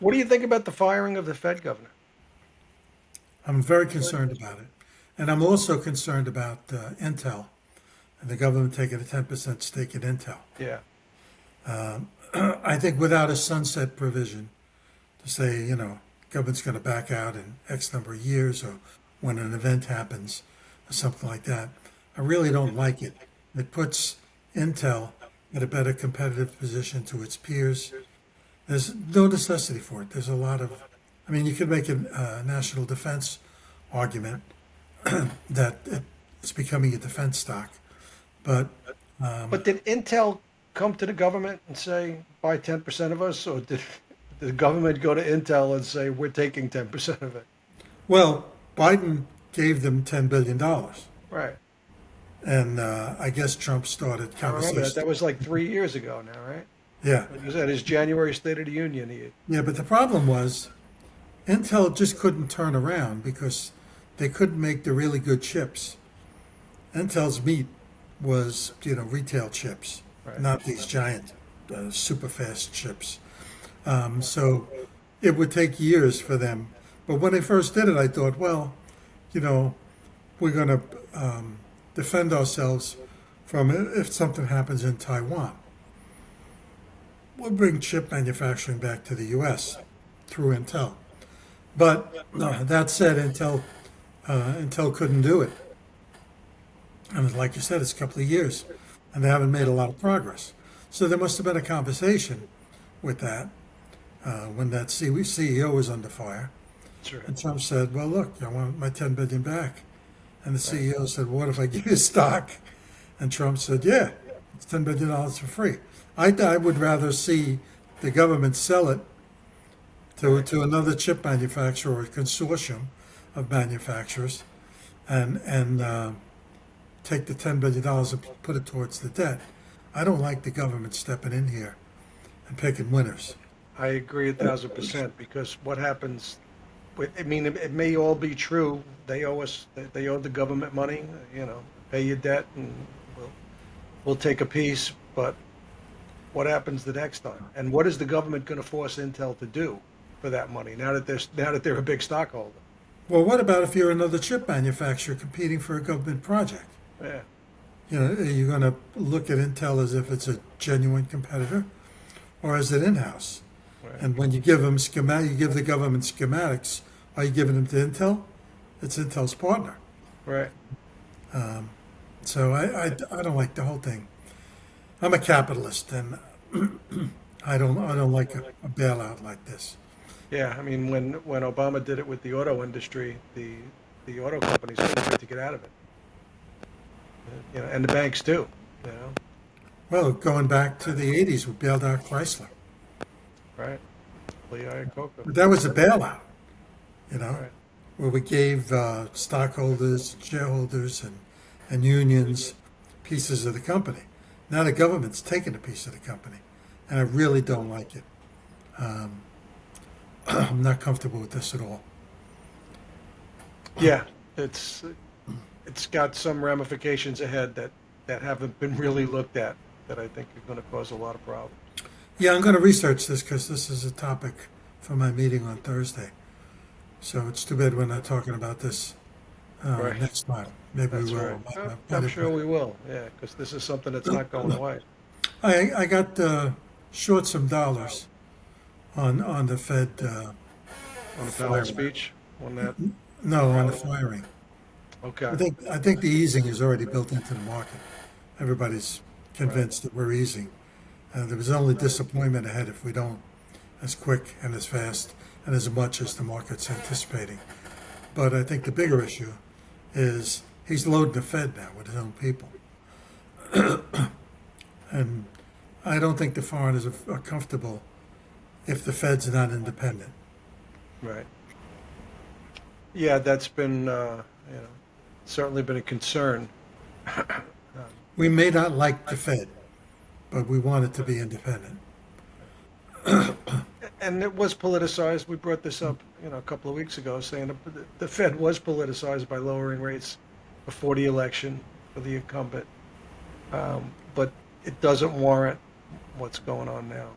What do you think about the firing of the Fed governor? I'm very concerned about it. And I'm also concerned about Intel and the government taking a 10% stake in Intel. Yeah, I think without a sunset provision to say, government's going to back out in X number of years or when an event happens or something like that, I really don't like it. It puts Intel at a better competitive position to its peers. There's no necessity for it. There's a lot of, I mean, you could make a national defense argument that it's becoming a defense stock, but but did Intel come to the government and say buy 10% of us, or did the government go to Intel and say we're taking 10% of it? well, Biden gave them $10 billion, Right. and I guess Trump started I remember that. conversations. That was like 3 years ago now, right? Yeah, Like you said, his January State of the Union. yeah, but the problem was Intel just couldn't turn around because they couldn't make the really good chips. Intel's meat was, retail chips, Right. not these giant, super fast chips. So it would take years for them. But when they first did it, I thought, well, you know, we're going to defend ourselves from if something happens in Taiwan. We'll bring chip manufacturing back to the U.S. through Intel. But that said, Intel couldn't do it. And like you said, it's a couple of years, and they haven't made a lot of progress. So there must have been a conversation with that when that CEO was under fire. That's right. And Trump said, "Well, look, I want my 10 billion back." And the CEO said, "What if I give you stock?" And Trump said, "Yeah, it's $10 billion for free." I would rather see the government sell it to another chip manufacturer or a consortium of manufacturers, and take the $10 billion and put it towards the debt. I don't like the government stepping in here and picking winners. I agree 1,000% because what happens, I mean, it may all be true. They owe us, they owe the government money, pay your debt and we'll take a piece. But what happens the next time? And what is the government going to force Intel to do for that money now that they're a big stockholder? Well, what about if you're another chip manufacturer competing for a government project? Yeah, Are you going to look at Intel as if it's a genuine competitor, or is it in-house? right, And when you give them you give the government schematics. Are you giving them to Intel? It's Intel's partner. right. So I don't like the whole thing. I'm a capitalist, and I don't like a bailout like this. Yeah, I mean, when Obama did it with the auto industry, the auto companies couldn't wait to get out of it, and the banks too, you know, Well, going back to the '80s, we bailed out Chrysler, right? Lee Iacocca, but that was a bailout, you know, right? where we gave stockholders, shareholders, and unions pieces of the company. Now the government's taking a piece of the company, and I really don't like it. Um, I'm not comfortable with this at all. Yeah, it's got some ramifications ahead that haven't been really looked at that I think are going to cause a lot of problems. Yeah, I'm going to research this because this is a topic for my meeting on Thursday. So it's too bad we're not talking about this Right, next time. Maybe we that's right. will. I'm sure we will. Yeah, because this is something that's not going away. I got short some dollars on the Fed On the Powell firing. speech, on that. No, on the firing. Okay, I think the easing is already built into the market. Everybody's right. convinced that we're easing. There was only disappointment ahead if we don't as quick and as fast and as much as the market's anticipating. But I think the bigger issue is he's loading the Fed now with his own people. And I don't think the foreigners are comfortable if the Fed's not independent. Right. Yeah, that's been, certainly been a concern. We may not like the Fed, but we want it to be independent. And it was politicized. We brought this up, a couple of weeks ago, saying the Fed was politicized by lowering rates before the election for the incumbent. But it doesn't warrant what's going on now.